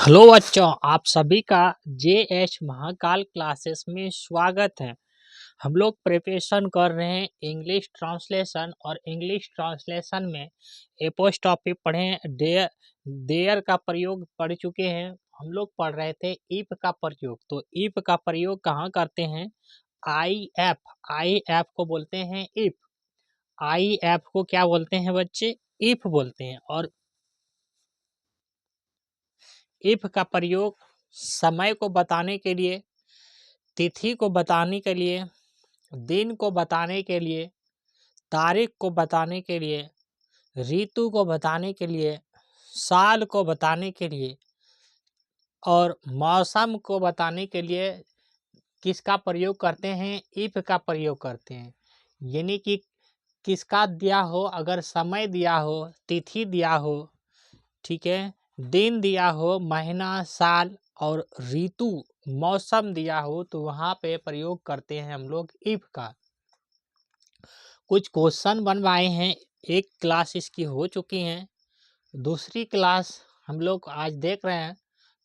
Hello बच्चों, आप सभी का जेएच महाकाल क्लासेस में स्वागत है। हम लोग प्रिपरेशन कर रहे हैं इंग्लिश ट्रांसलेशन और इंग्लिश ट्रांसलेशन में एपोस्ट्रॉफी पढ़े हैं, देयर का प्रयोग पढ़ चुके हैं। हम लोग पढ़ रहे थे इफ का प्रयोग। तो इफ का प्रयोग कहाँ करते हैं? आई एफ को बोलते हैं इफ। आई एफ को क्या बोलते हैं बच्चे? इफ बोलते हैं। और इफ का प्रयोग समय को बताने के लिए, तिथि को बताने के लिए, दिन को बताने के लिए, तारीख को बताने के लिए, ऋतु को बताने के लिए, साल को बताने के लिए और मौसम को बताने के लिए किसका प्रयोग करते हैं? इफ का प्रयोग करते हैं। यानी कि किसका दिया हो, अगर समय दिया हो, तिथि दिया हो, ठीक है, दिन दिया हो, महीना, साल और ऋतु, मौसम दिया हो, तो वहाँ पे प्रयोग करते हैं हम लोग इफ का। कुछ क्वेश्चन बनवाए हैं, एक क्लास इसकी हो चुकी है, दूसरी क्लास हम लोग आज देख रहे हैं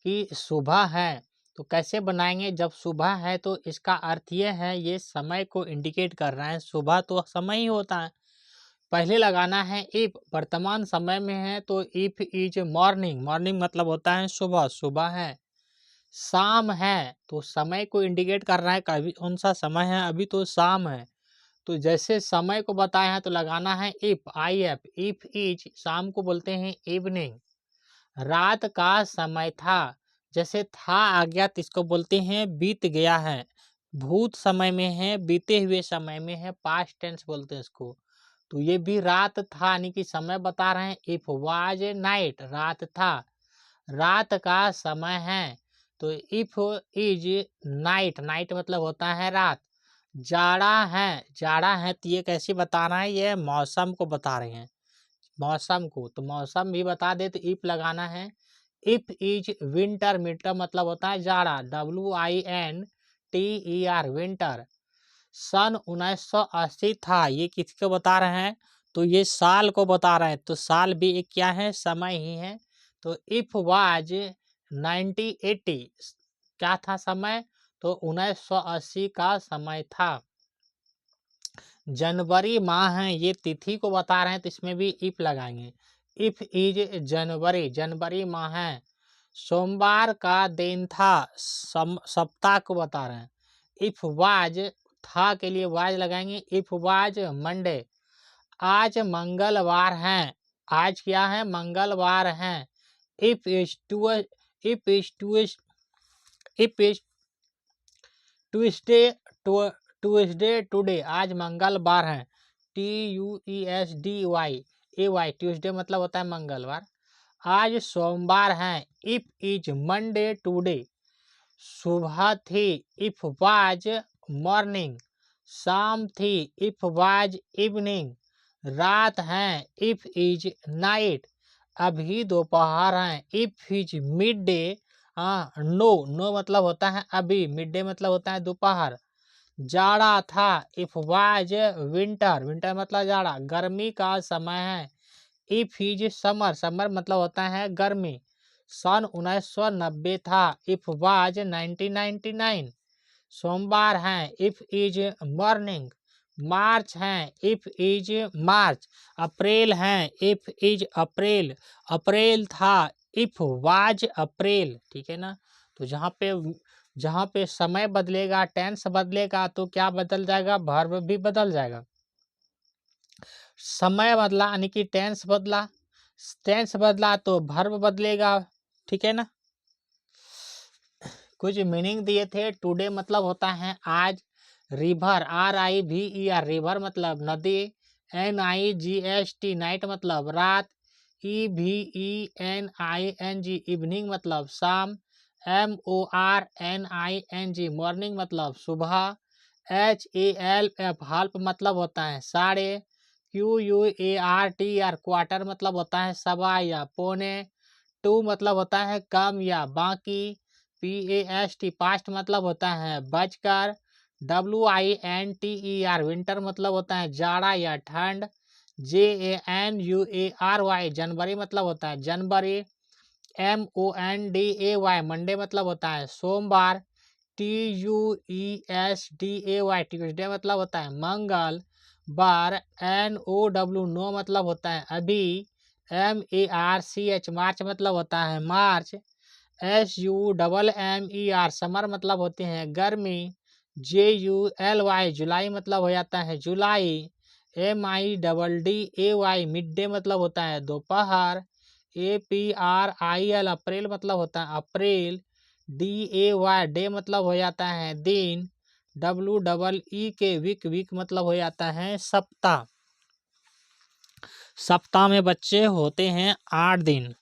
कि सुबह है तो कैसे बनाएंगे। जब सुबह है तो इसका अर्थ ये है, ये समय को इंडिकेट कर रहा है, सुबह तो समय ही होता है। पहले लगाना है इफ, वर्तमान समय में है तो इफ इज मॉर्निंग, मॉर्निंग मतलब होता है सुबह, सुबह है। शाम है तो समय को इंडिकेट कर रहा है, कभी कौन सा समय है, अभी तो शाम है। तो जैसे समय को बताया है तो लगाना है if, I F. If is, शाम को बोलते हैं इवनिंग। रात का समय था, जैसे था आ गया तो इसको बोलते हैं बीत गया है। भूत समय में है, बीते हुए समय में है, पास्ट टेंस बोलते हैं इसको। तो ये भी रात था यानी कि समय बता रहे हैं। इफ वाज नाइट, रात था। रात का समय है तो इफ इज नाइट, नाइट मतलब होता है रात। जाड़ा है, जाड़ा है तो ये कैसे बता रहा है? ये मौसम को बता रहे हैं, मौसम को। तो मौसम भी बता दे तो इफ लगाना है। इफ इज विंटर, विंटर मतलब होता है जाड़ा, WINTER, विंटर। सन 1980 था, ये किसको बता रहे हैं? तो ये साल को बता रहे हैं। तो साल भी एक क्या है? समय ही है। तो इफ वाज 1980, क्या था समय? तो 1980 का समय था। जनवरी माह है, ये तिथि को बता रहे हैं तो इसमें भी इफ लगाएंगे। इफ इज जनवरी, जनवरी माह है। सोमवार का दिन था, सप्ताह को बता रहे हैं। इफ वाज, था के लिए वाज लगाएंगे। इफ वाज मंडे, आज मंगलवार है, आज क्या है? मंगलवार है। If is to, if is to, if is Tuesday, Tuesday today, आज मंगलवार है। TUESDY, ट्यूसडे मतलब होता है मंगलवार। आज सोमवार है। इफ इज मंडे टुडे, सुबह थी। इफ वाज मॉर्निंग, शाम थी। इफ वाज इवनिंग, रात है। इफ इज नाइट, अभी दोपहर है। If is midday, no, no मतलब होता है अभी, मिड डे मतलब होता है दोपहर। जाड़ा था। इफ वाज विंटर, विंटर मतलब जाड़ा, गर्मी का समय है। इफ इज समर, समर मतलब होता है गर्मी। सन 1990 था। इफ वाज 1999, सोमवार है। इफ इज मॉर्निंग, मार्च है। इफ इज मार्च, अप्रैल है। इफ इज अप्रैल, अप्रैल था। इफ वाज अप्रैल, ठीक है ना। तो जहाँ पे समय बदलेगा, टेंस बदलेगा तो क्या बदल जाएगा? वर्ब भी बदल जाएगा। समय बदला यानी कि टेंस बदला, टेंस बदला तो वर्ब बदलेगा, ठीक है ना। कुछ मीनिंग दिए थे। टुडे मतलब होता है आज। रिवर, RIVER, रिवर मतलब नदी। NIGHT, नाइट मतलब रात। EVENING, इवनिंग मतलब शाम। MORNING, मॉर्निंग मतलब सुबह। HALF, हाल्फ मतलब होता है साढ़े। QUARTER, क्वार्टर मतलब होता है सवा या पौने। टू मतलब होता है कम या बाकी। PAST, पास्ट मतलब होता है बचकर। WINTER, विंटर मतलब होता है जाड़ा या ठंड। JANUARY, जनवरी मतलब होता है जनवरी। MONDAY, मंडे मतलब होता है सोमवार। TUESDAY, ट्यूसडे मतलब होता है मंगल बार। NOW, नो मतलब होता है अभी। MARCH, मार्च मतलब होता है मार्च। SUMMER, समर मतलब होते हैं गर्मी। JULY, जुलाई मतलब हो जाता है जुलाई। MIDDAY, मिड डे मतलब होता है दोपहर। APRIL, अप्रैल मतलब होता है अप्रैल। DAY, डे मतलब हो जाता है दिन। WEEK, वीक, वीक मतलब हो जाता है सप्ताह। सप्ताह में बच्चे होते हैं 8 दिन।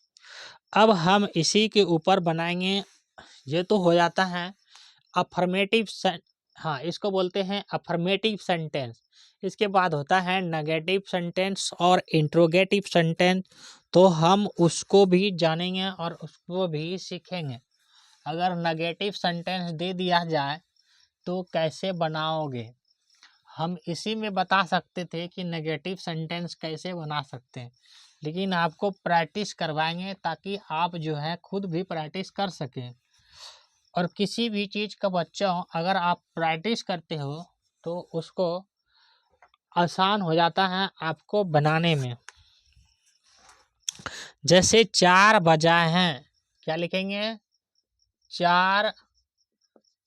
अब हम इसी के ऊपर बनाएंगे। ये तो हो जाता है अफर्मेटिव हाँ, इसको बोलते हैं अफर्मेटिव सेंटेंस। इसके बाद होता है नेगेटिव सेंटेंस और इंट्रोगेटिव सेंटेंस। तो हम उसको भी जानेंगे और उसको भी सीखेंगे। अगर नेगेटिव सेंटेंस दे दिया जाए तो कैसे बनाओगे, हम इसी में बता सकते थे कि नेगेटिव सेंटेंस कैसे बना सकते हैं, लेकिन आपको प्रैक्टिस करवाएंगे ताकि आप जो है खुद भी प्रैक्टिस कर सकें। और किसी भी चीज़ का बच्चा हो, अगर आप प्रैक्टिस करते हो तो उसको आसान हो जाता है आपको बनाने में। जैसे 4 बजा हैं, क्या लिखेंगे? 4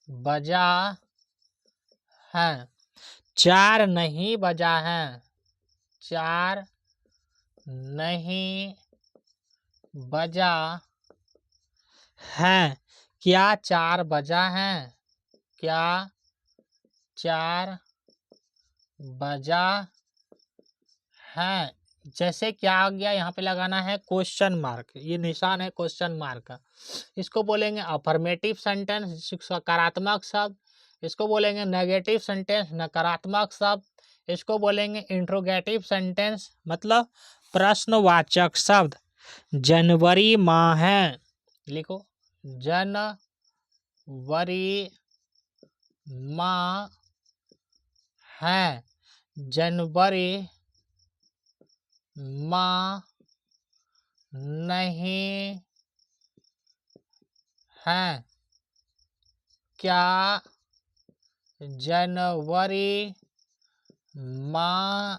बजा है। 4 नहीं बजा है। 4 नहीं बजा है। क्या 4 बजा है? क्या 4 बजा है? जैसे क्या आ गया, यहाँ पे लगाना है क्वेश्चन मार्क, ये निशान है क्वेश्चन मार्क का। इसको बोलेंगे अफर्मेटिव सेंटेंस, सकारात्मक शब्द। इसको बोलेंगे नेगेटिव सेंटेंस, नकारात्मक शब्द। इसको बोलेंगे इंट्रोगेटिव सेंटेंस, मतलब प्रश्नवाचक शब्द। जनवरी माह है, लिखो जनवरी माह है। जनवरी माह नहीं है। क्या जनवरी माह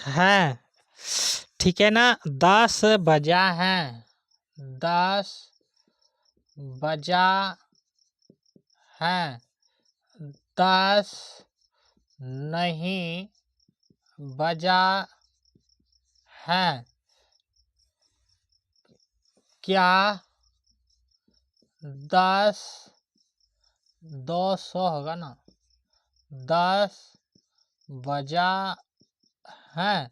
है? ठीक है ना। 10 बजा है। 10 बजा है। 10 नहीं बजा है। क्या 10 200 होगा ना, 10 बजा है।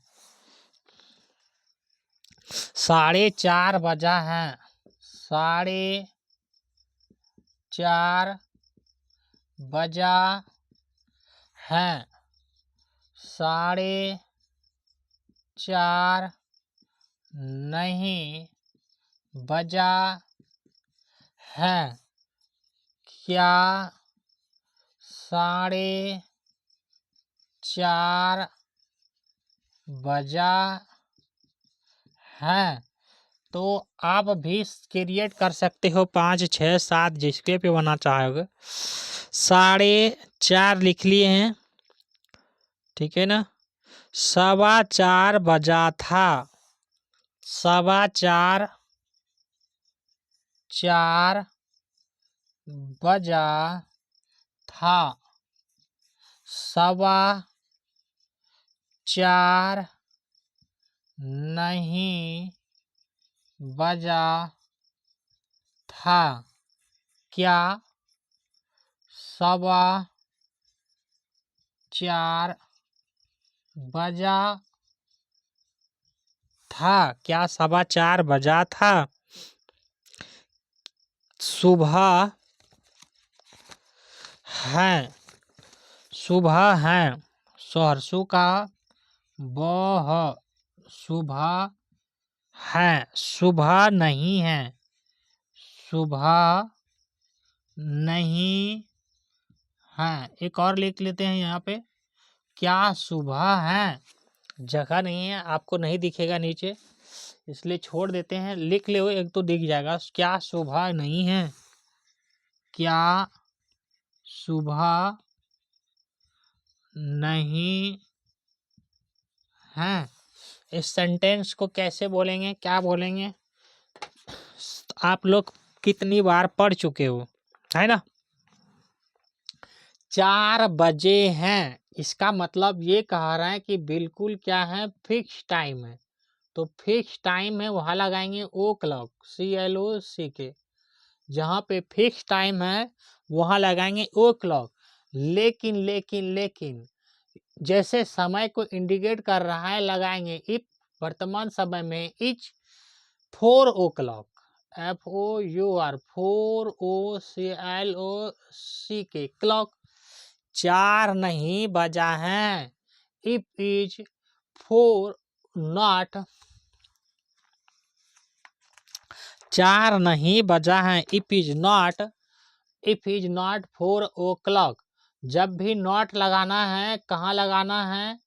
4:30 बजा है। 4:30 बजा है। 4:30 नहीं बजा है। क्या 4:30 बजा है? तो आप भी क्रिएट कर सकते हो 5, 6, 7 जिसके पे बना चाहोगे। 4:30 लिख लिए हैं, ठीक है ना। 4:15 बजा था। 4:15 बजा था। 4:15 नहीं बजा था। क्या 4:15 बजा था? क्या 4:15 बजा था? सुबह है। सुबह है, सहर्षु का बह, सुबह है। सुबह नहीं है। सुबह नहीं है। एक और लिख लेते हैं यहाँ पे। क्या सुबह है? जगह नहीं है, आपको नहीं दिखेगा नीचे। इसलिए छोड़ देते हैं। लिख ले, एक तो दिख जाएगा, क्या सुबह नहीं है, क्या सुबह नहीं है। इस सेंटेंस को कैसे बोलेंगे, क्या बोलेंगे, आप लोग कितनी बार पढ़ चुके हो, है ना। 4 बजे हैं, इसका मतलब ये कह रहा है कि बिल्कुल क्या है, फिक्स टाइम है। तो फिक्स टाइम है, वहां लगाएंगे ओ क्लॉक, CLOCK। जहाँ पे फिक्स टाइम है वहां लगाएंगे ओ क्लॉक। लेकिन लेकिन लेकिन जैसे समय को इंडिकेट कर रहा है लगाएंगे इफ। वर्तमान समय में etch 4 o'clock, FOUR, 4OCLOCK, clock. 4 नहीं बजा है। इफ इज 4 नॉट, 4 नहीं बजा है। If is not, if is not 4 o'clock। जब भी नॉट लगाना है, कहाँ लगाना है,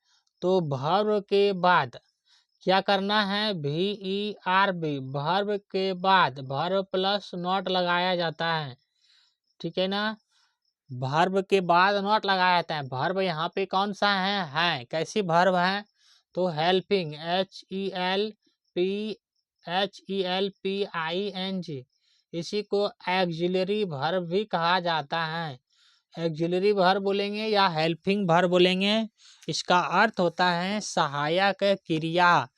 तो वर्ब के बाद क्या करना है, VERB, वर्ब के बाद वर्ब प्लस नॉट लगाया जाता है, ठीक है ना। वर्ब के बाद नॉट लगाया जाता है। वर्ब यहाँ पे कौन सा है, कैसी वर्ब है, तो हेल्पिंग, HELPING। इसी को एक्सिलरी वर्ब भी कहा जाता है। एक्सिलरी वर्ब बोलेंगे या हेल्पिंग वर्ब बोलेंगे, इसका अर्थ होता है सहायक क्रिया।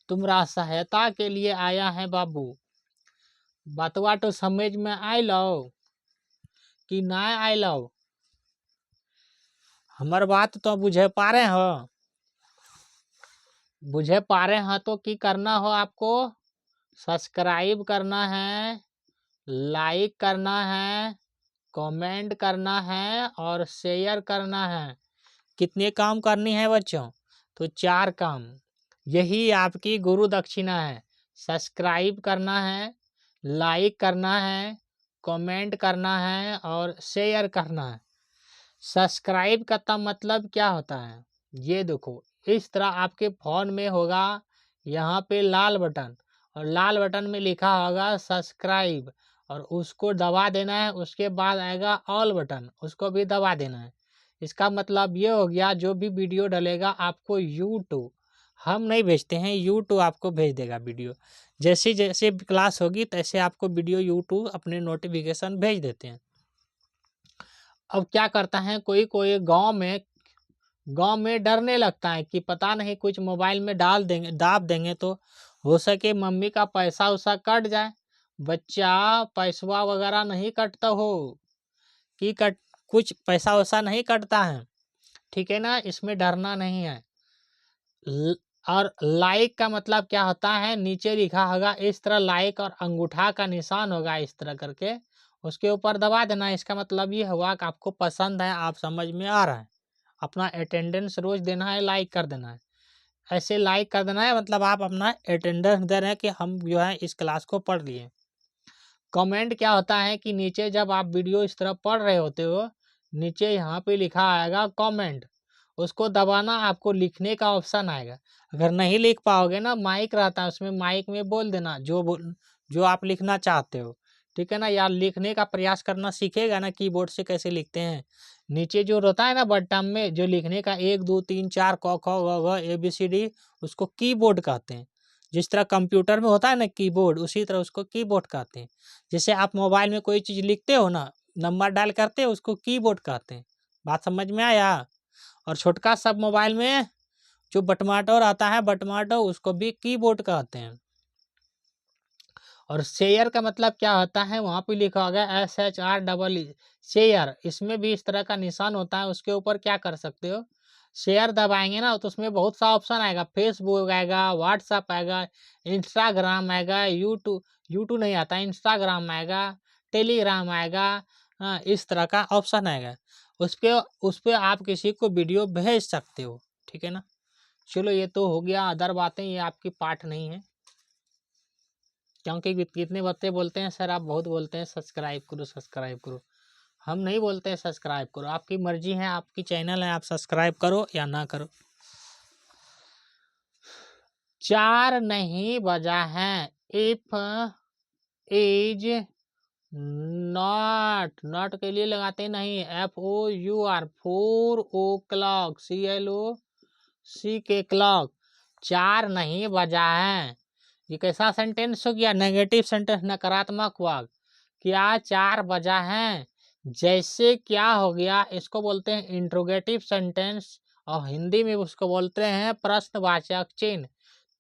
तुम्हारा सहायता के लिए आया है बाबू। बतवा तो समझ में आय लो कि ना आय लो, हमार बात तो बुझे पा रहे हो। बुझे पा रहे हैं तो की करना हो आपको, सब्सक्राइब करना है, लाइक करना है, कमेंट करना है और शेयर करना है। कितने काम करनी है बच्चों, तो 4 काम। यही आपकी गुरु दक्षिणा है। सब्सक्राइब करना है, लाइक करना है, कमेंट करना है और शेयर करना है। सब्सक्राइब का मतलब क्या होता है, ये देखो इस तरह आपके फोन में होगा, यहाँ पे लाल बटन, और लाल बटन में लिखा होगा सब्सक्राइब, और उसको दबा देना है। उसके बाद आएगा ऑल बटन, उसको भी दबा देना है। इसका मतलब ये हो गया, जो भी वीडियो डलेगा आपको यूट्यूब, हम नहीं भेजते हैं, यूट्यूब आपको भेज देगा वीडियो। जैसे जैसे क्लास होगी तैसे आपको वीडियो यूट्यूब अपने नोटिफिकेशन भेज देते हैं। अब क्या करता है, कोई कोई गांव में डरने लगता है कि पता नहीं कुछ मोबाइल में डाल देंगे, दाब देंगे तो हो सके मम्मी का पैसा उसा कट जाए। बच्चा पैसवा वगैरह नहीं कटता हो कि कुछ पैसा वैसा नहीं कटता है, ठीक है ना, इसमें डरना नहीं है। और लाइक का मतलब क्या होता है, नीचे लिखा होगा इस तरह लाइक और अंगूठा का निशान होगा इस तरह करके, उसके ऊपर दबा देना। इसका मतलब ये हुआ कि आपको पसंद है, आप समझ में आ रहा है। अपना अटेंडेंस रोज देना है, लाइक कर देना है। ऐसे लाइक कर देना है मतलब आप अपना अटेंडेंस दे रहे हैं कि हम जो है इस क्लास को पढ़ लिए। कमेंट क्या होता है कि नीचे जब आप वीडियो इस तरह पढ़ रहे होते हो, नीचे यहाँ पे लिखा आएगा कमेंट, उसको दबाना, आपको लिखने का ऑप्शन आएगा। अगर नहीं लिख पाओगे ना, माइक रहता है उसमें, माइक में बोल देना जो आप लिखना चाहते हो, ठीक है ना। यार लिखने का प्रयास करना सीखेगा ना, कीबोर्ड से कैसे लिखते हैं। नीचे जो रहता है ना बटन में जो लिखने का 1 2 3 4 क ख ग घ ABCD, उसको कीबोर्ड कहते हैं। जिस तरह कंप्यूटर में होता है ना कीबोर्ड, उसी तरह उसको कीबोर्ड कहते हैं। जैसे आप मोबाइल में कोई चीज़ लिखते हो ना, नंबर डायल करते हो, उसको कीबोर्ड कहते हैं। बात समझ में आया। और छोटका सब मोबाइल में जो बटमाटो आता है, बटमाटो, उसको भी कीबोर्ड कहते हैं। और शेयर का मतलब क्या होता है, वहाँ पे लिखा होगा SHR शेयर। इसमें भी इस तरह का निशान होता है, उसके ऊपर क्या कर सकते हो, शेयर दबाएंगे ना तो उसमें बहुत सा ऑप्शन आएगा। फेसबुक आएगा, व्हाट्सअप आएगा, इंस्टाग्राम आएगा, यूट्यूब नहीं आता, इंस्टाग्राम आएगा, टेलीग्राम आएगा। हाँ, इस तरह का ऑप्शन आएगा। उस पर आप किसी को वीडियो भेज सकते हो, ठीक है ना। चलो ये तो हो गया, अदर बातें ये आपकी पाठ नहीं है। क्योंकि कितने बच्चे बोलते हैं सर आप बहुत बोलते हैं सब्सक्राइब करो सब्सक्राइब करो। हम नहीं बोलते हैं सब्सक्राइब करो, आपकी मर्जी है, आपकी चैनल है, आप सब्सक्राइब करो या ना करो। 4 नहीं बजा है। इफ इज नॉट के लिए लगाते नहीं, FOUR 4 o'clock, CLOC के क्लॉक। 4 नहीं बजा है। ये कैसा सेंटेंस हो गया? नेगेटिव सेंटेंस, नकारात्मक वाक्य। क्या 4 बजा है? जैसे क्या हो गया, इसको बोलते हैं इंट्रोगेटिव सेंटेंस और हिंदी में उसको बोलते हैं प्रश्नवाचक चिन्ह।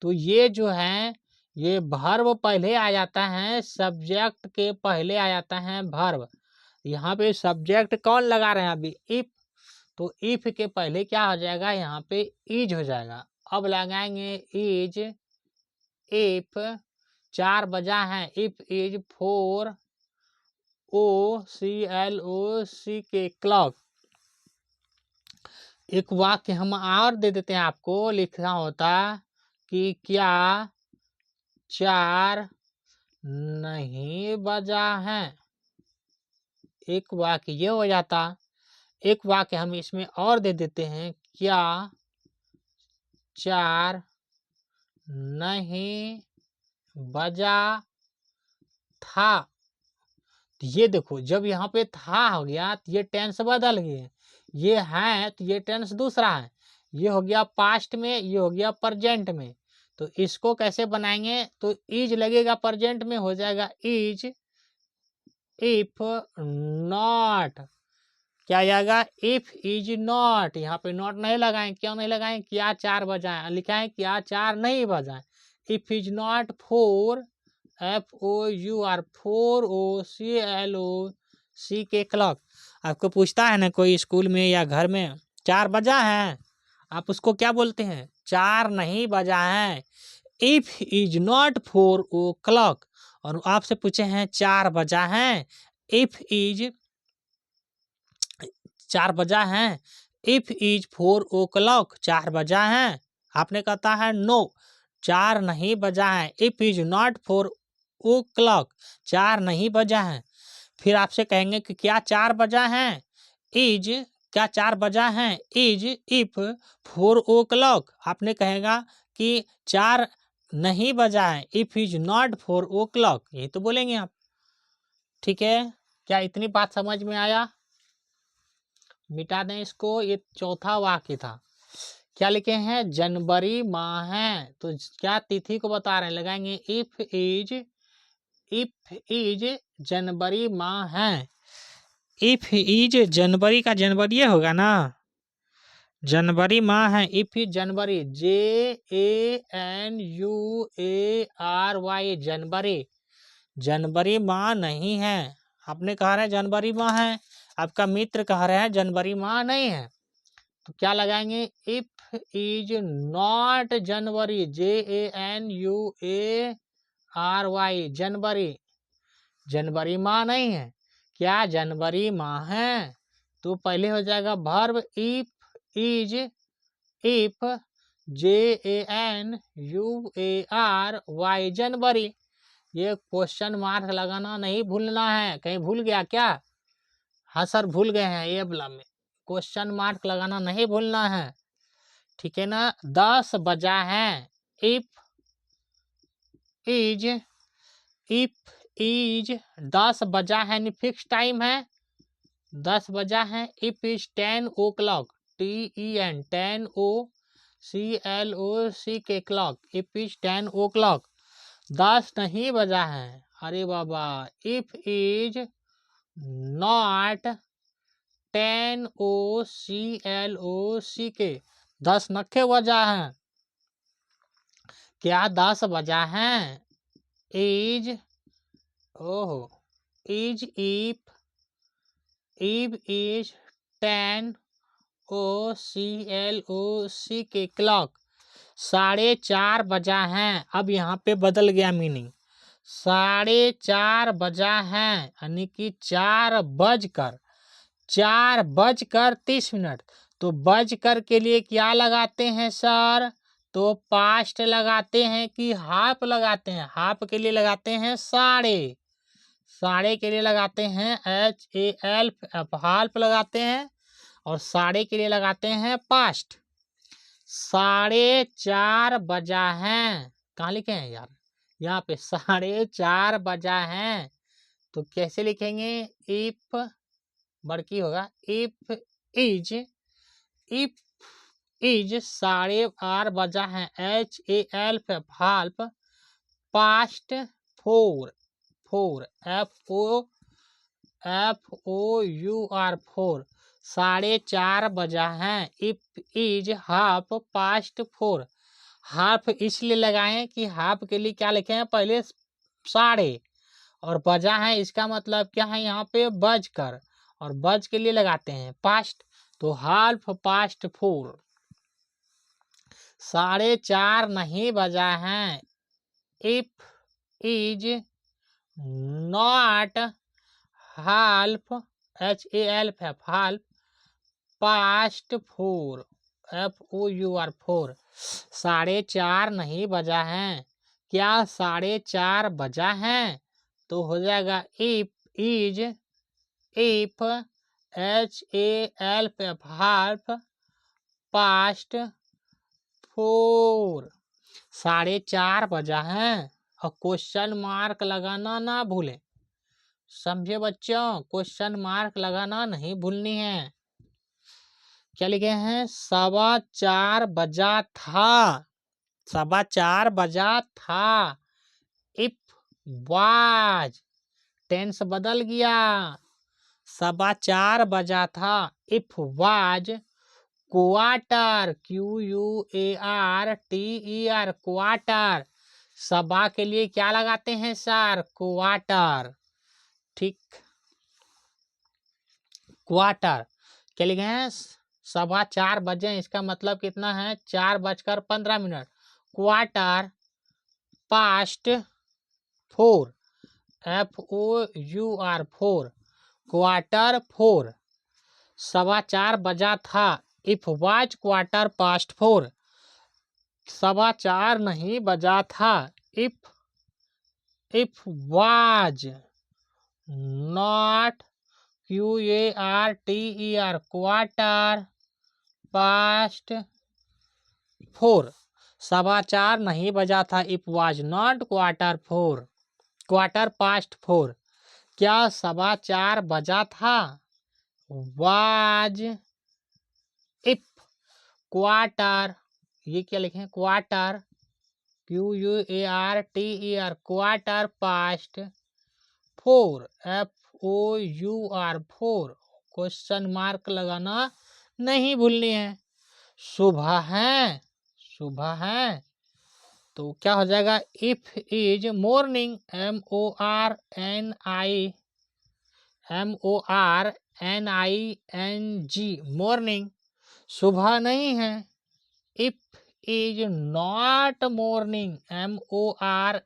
तो ये जो है, ये वर्ब पहले आ जाता है, सब्जेक्ट के पहले आ जाता है वर्ब। यहाँ पे सब्जेक्ट कौन लगा रहे हैं अभी? इफ। तो इफ के पहले क्या हो जाएगा? यहाँ पे इज हो जाएगा। अब लगाएंगे इज। इफ 4 बजा है, इफ इज 4 OCLOC के क्लॉक। एक वाक्य हम और दे देते हैं आपको, लिखना होता कि क्या 4 नहीं बजा है। एक वाक्य ये हो जाता। एक वाक्य हम इसमें और दे देते हैं, क्या 4 नहीं बजा था। तो ये देखो, जब यहाँ पे था हो गया तो ये टेंस बदल गए। ये है तो ये टेंस दूसरा है। ये हो गया पास्ट में, ये हो गया प्रेजेंट में। तो इसको कैसे बनाएंगे? तो इज लगेगा, प्रेजेंट में हो जाएगा इज। इफ नॉट क्या आएगा? If is not. यहाँ पे नॉट नहीं लगाएं। क्यों नहीं लगाएं? क्या 4 बजाएं, लिखा है क्या 4 नहीं बजाएं। If is not 4 FOUR 4 OCLOC के क्लॉक। आपको पूछता है ना कोई स्कूल में या घर में, 4 बजा है, आप उसको क्या बोलते हैं? 4 नहीं बजा है। If is not 4 o'clock। और आपसे पूछे हैं 4 बजा है, इफ इज 4 बजा है। इफ इज 4 o'clock 4 बजा है। आपने कहता है नो 4 नहीं बजा है। इफ इज नॉट 4 o'clock 4 नहीं बजा है। फिर आपसे कहेंगे कि क्या 4 बजा है? इज क्या 4 बजा है? Is if 4 o'clock। आपने कहेगा कि 4 नहीं बजा है। इफ इज नॉट 4 o'clock, यही तो बोलेंगे आप। ठीक है, क्या इतनी बात समझ में आया? मिटा दें इसको। ये चौथा वाक्य था। क्या लिखे हैं? जनवरी माह है। तो क्या तिथि को बता रहे हैं? लगाएंगे इफ इज जनवरी माह है। इफ इज जनवरी का जनवरी होगा ना, जनवरी माह है। इफ इज जनवरी, JANUARY जनवरी। जनवरी माह नहीं है। आपने कहा रहे जनवरी माह है, आपका मित्र कह रहे हैं जनवरी माह नहीं है। तो क्या लगाएंगे? If is not January, JANUARY जनवरी। जनवरी माह नहीं है। क्या जनवरी माह है? तो पहले हो जाएगा verb if is. If JANUARY जनवरी। ये क्वेश्चन मार्क लगाना नहीं भूलना है। कहीं भूल गया क्या? हाँ सर भूल गए हैं, ये वाला में क्वेश्चन मार्क लगाना नहीं भूलना है। ठीक है ना? 10 बजा है। इफ इज 10 बजा है, यानी फिक्स टाइम है, 10 बजा है। If is 10 o'clock, TEN 10 OCLOC के क्लॉक। इफ इज 10 o'clock 10 नहीं बजा है। अरे बाबा, इफ इज नॉट 10 OCLOC के 10 नखे बजा है। क्या 10 बजा है? इज ओहो इज इफ इज 10 OCLOC के क्लॉक 4:30 बजा है। अब यहाँ पे बदल गया मीनिंग। 4:30 बजा है, यानी कि 4:30। तो बजकर के लिए क्या लगाते हैं सर? तो पास्ट लगाते हैं कि हाफ लगाते हैं? हाफ के लिए लगाते हैं साढ़े। साढ़े के लिए लगाते हैं HALF, हाल्फ लगाते हैं। और साढ़े के लिए लगाते हैं पास्ट। 4:30 बजा है। कहाँ लिखे हैं यार? यहाँ पे 4:30 बजा है। तो कैसे लिखेंगे? इफ बड़की होगा, इफ इज 8:30 बजा है, HAL पे हाल्फ पास्ट फोर FOUR 4:30 बजा है। If is half past four. Half इसलिए लगाएं कि हाफ के लिए क्या लिखे हैं? पहले साढ़े, और बजा है इसका मतलब क्या है? यहाँ पे बज कर, और बज के लिए लगाते हैं पास्ट, तो हाल्फ पास्ट फोर। 4:30 नहीं बजा है। If is not half half past four FOUR 4:30 नहीं बजा है। क्या 4:30 बजा है? तो हो जाएगा if HAL half past four. 4:30 बजा है, और क्वेश्चन मार्क लगाना ना भूलें। समझे बच्चों? क्वेश्चन मार्क लगाना नहीं भूलनी है। क्या लिखे हैं? 4:15 बजा था। 4:15 बजा था। इफ वाज, टेंस बदल गया। 4:15 बजा था। It was quarter QUARTER quarter. सबा के लिए क्या लगाते हैं सर? क्वार्टर। ठीक, क्वार्टर। क्या लिखे हैं? 4:15 बजे, इसका मतलब कितना है? 4:15। Quarter past four FOUR quarter four. 4:15 बजा था। It was quarter past four. 4:15 नहीं बजा था। It was not QUARTER quarter past four. 4:15 नहीं बजा था। It was not quarter past four. क्या 4:15 बजा था? वाज इफ क्वार्टर, ये क्या लिखे? Quarter QUARTER quarter past four FOUR question mark लगाना नहीं भूलनी है। सुबह है, सुबह है, तो क्या हो जाएगा? If is morning MORNING morning. सुबह नहीं है। If is not morning MORNING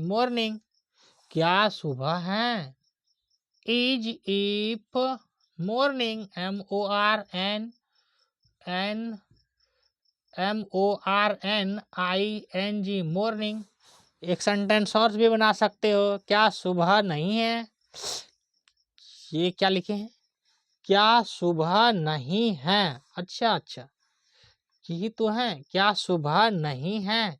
morning. क्या सुबह है? Is if morning MORNING morning. एक सेंटेंस और भी बना सकते हो। क्या सुबह नहीं है? ये क्या लिखे हैं? क्या सुबह नहीं है? अच्छा, यही तो है। क्या सुबह नहीं है?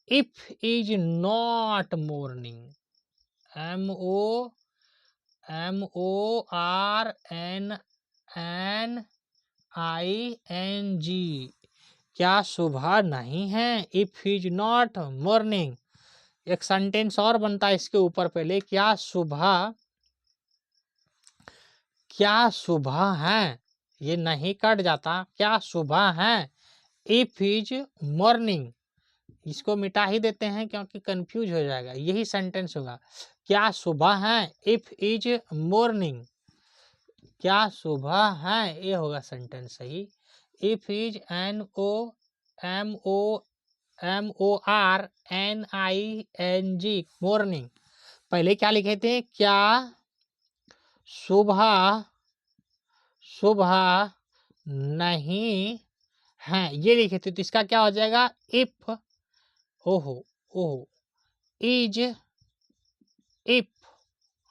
If is not morning MORNING क्या सुबह नहीं है? If is not morning. एक सेंटेंस और बनता है इसके ऊपर। पहले क्या सुबह है, ये नहीं कट जाता। क्या सुबह है? इफ इज मॉर्निंग, इसको मिटा ही देते हैं क्योंकि कंफ्यूज हो जाएगा। यही सेंटेंस होगा। क्या सुबह है? If is morning. क्या सुबह है, ये होगा सेंटेंस सही। If is MORNING morning. पहले क्या लिखे थे? क्या सुबह नहीं है, ये लिखे थे। तो इसका क्या हो जाएगा? If is if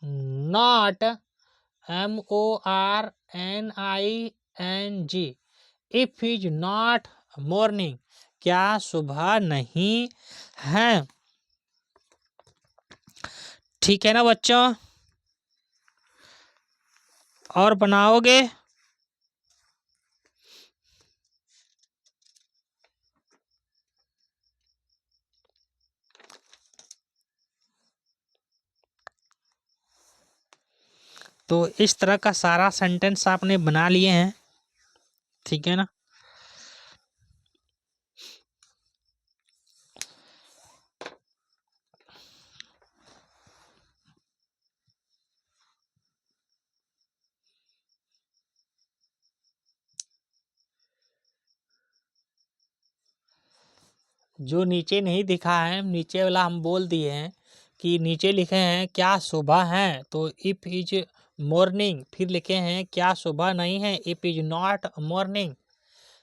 not MORNING if is not morning, क्या सुबह नहीं है। ठीक है ना बच्चों, और बनाओगे। तो इस तरह का सारा सेंटेंस आपने बना लिए हैं, ठीक है ना। जो नीचे नहीं दिखा है, नीचे वाला हम बोल दिए हैं कि नीचे लिखे हैं क्या सुबह है, तो इफ इज मॉर्निंग, फिर लिखे हैं क्या सुबह नहीं है, इफ इज नॉट मॉर्निंग।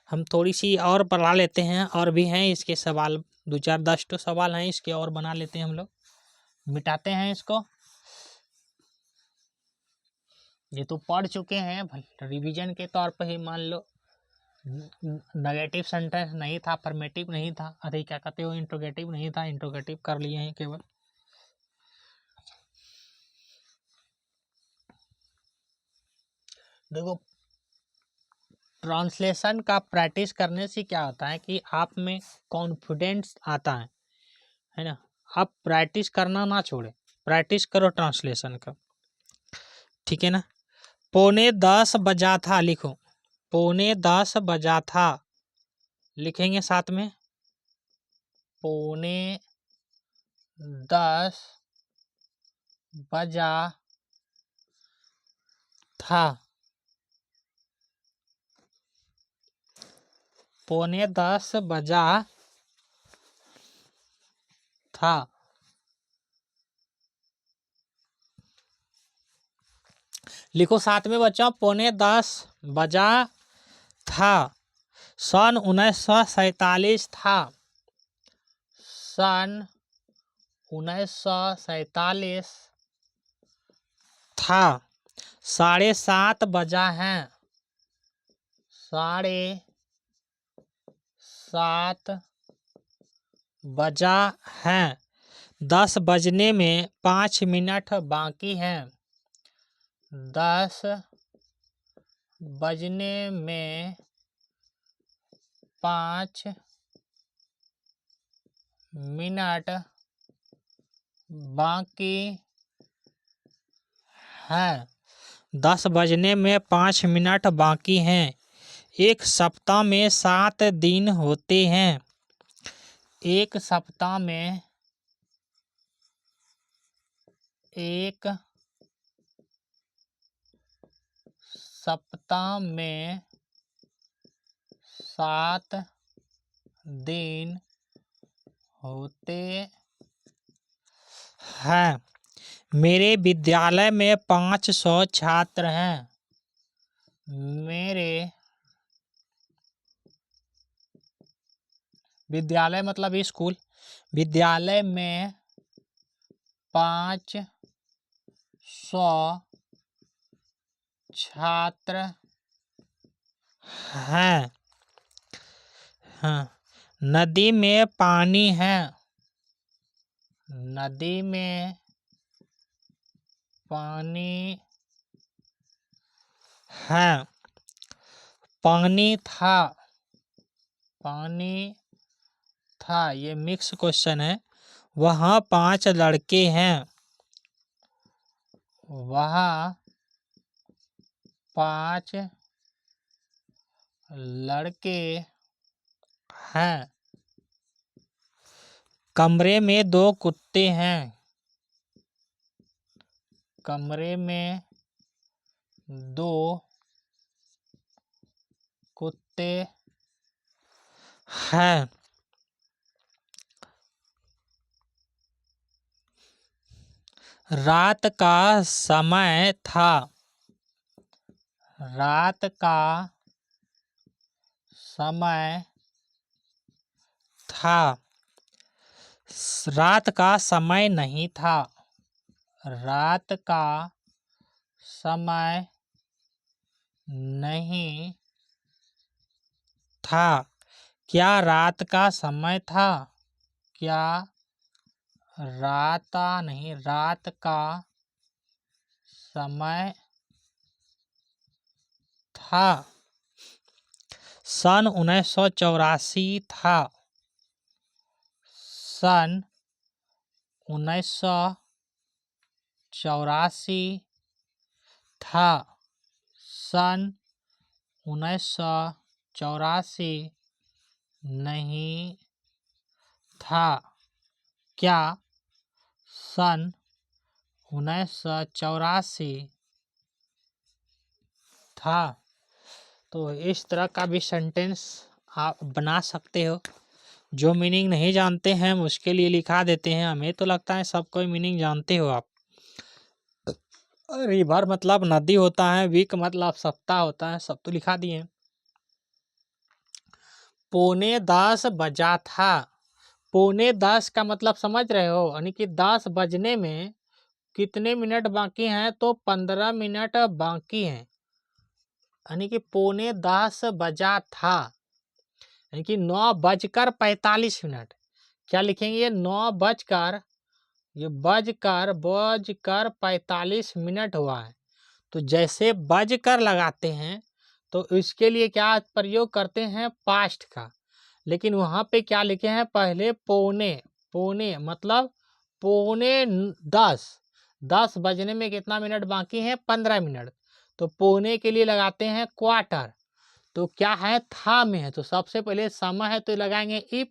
हम थोड़ी सी और बढ़ा लेते हैं, और भी हैं इसके सवाल, 2 4 10 तो सवाल हैं इसके, और बना लेते हैं हम लोग, मिटाते हैं इसको। ये तो पढ़ चुके हैं, रिवीजन के तौर पर ही मान लो। नेगेटिव सेंटेंस नहीं था, अफर्मेटिव नहीं था, अरे क्या कहते हो, इंट्रोगेटिव नहीं था, इंट्रोगेटिव कर लिए हैं केवल। देखो, ट्रांसलेशन का प्रैक्टिस करने से क्या होता है कि आप में कॉन्फिडेंस आता है ना। आप प्रैक्टिस करना ना छोड़े, प्रैक्टिस करो ट्रांसलेशन का, ठीक है ना। 9:45 बजा था, लिखो 9:45 बजा था, लिखेंगे साथ में, 9:45 बजा था, 9:45 बजा था। लिखो साथ में बच्चों, 9:45 बजा था, सन 1947 था, सन 1947 था। 7:30 बजा है, 7:30 बजा है। 10 बजने में 5 मिनट बाकी हैं, 10 बजने में 5 मिनट बाकी है, 10 बजने में 5 मिनट बाकी हैं। एक सप्ताह में 7 दिन होते हैं, एक सप्ताह में, एक सप्ताह में 7 दिन होते हैं। मेरे विद्यालय में 500 छात्र हैं, मेरे विद्यालय मतलब स्कूल, विद्यालय में 500 छात्र हैं। हाँ, नदी में पानी है, नदी में पानी है। पानी था, पानी था, ये मिक्स क्वेश्चन है। वहाँ 5 लड़के हैं, वहाँ 5 लड़के हैं। कमरे में 2 कुत्ते हैं, कमरे में 2 कुत्ते हैं। रात का समय था, रात का समय था। रात का समय नहीं था, रात का समय नहीं था। क्या रात का समय था? क्या रात का समय था। सन 1984 था। सन 1984 था। सन 1984 नहीं था। क्या सन 1984 था? तो इस तरह का भी सेंटेंस आप बना सकते हो। जो मीनिंग नहीं जानते हैं हम उसके लिए लिखा देते हैं। हमें तो लगता है सब कोई मीनिंग जानते हो आप। रिवर मतलब नदी होता है, वीक मतलब सप्ताह होता है, सब तो लिखा दिए। 9:45 बजा था। 9:45 का मतलब समझ रहे हो, यानी कि 10 बजने में कितने मिनट बाकी हैं? तो 15 मिनट बाकी हैं, यानी कि 9:45 बजा था, यानी कि 9:45। क्या लिखेंगे? 9 बजकर 45 हुआ है। तो जैसे बजकर लगाते हैं तो इसके लिए क्या प्रयोग करते हैं? पास्ट का। लेकिन वहां पे क्या लिखे हैं? पहले पौने मतलब 9:45। 10 बजने में कितना मिनट बाकी है? 15 मिनट। तो पौने के लिए लगाते हैं क्वार्टर। तो क्या है? था में है, तो सबसे पहले समय है तो लगाएंगे इफ,